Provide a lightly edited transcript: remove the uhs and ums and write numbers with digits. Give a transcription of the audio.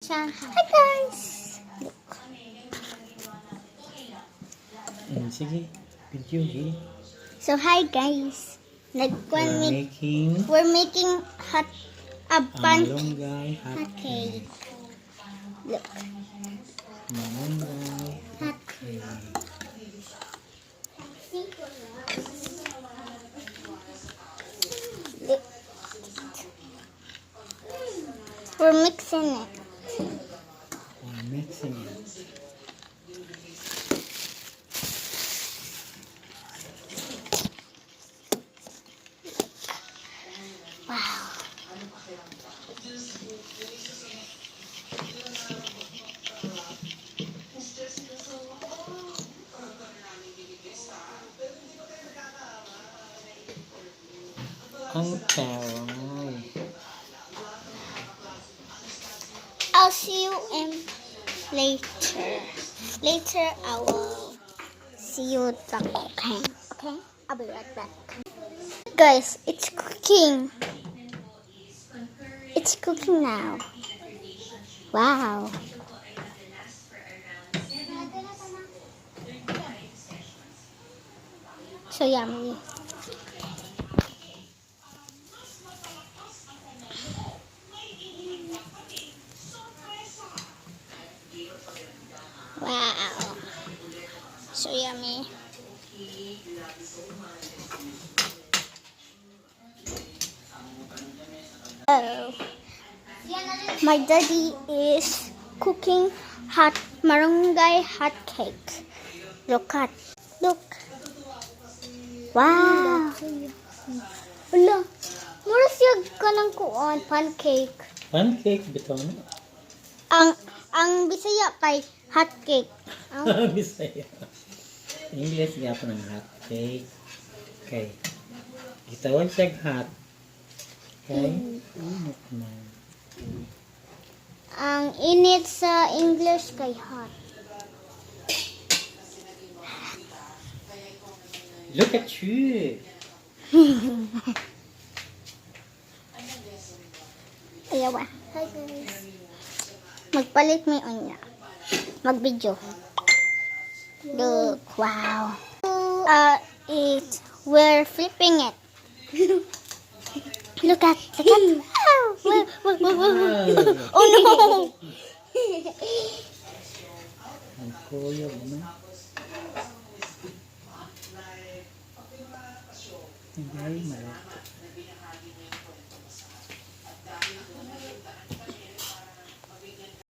Hi guys! Sige, video eh. So hi guys. We're making hot Malunggay hot cake. Look. Malunggay Hot cake. Look. We're mixing it. Mixing it. Wow. Ang taray. I'll see you later. Later I will see you at the cooking. Okay? I'll be right back. Guys, it's cooking. It's cooking now. Wow. So yummy. Wow. So yummy. Oh. My daddy is cooking malunggay hot cake. Look. Wow. Wala. Mura siya ka ng kuon, pancake. Pancake bitaw na. Ang Bisaya kay hot cake. Bisaya. English nga po ng hot cake. Okay. Gitawan siya hot. Okay. Init na. Ang init sa English kay hot. Look at you. Ayaw. Hi guys. Magpalit mo yung niya. Mag-video. Look. Wow. We're flipping it. Look at. Oh no. Ang kuyog na. Hindi malaki.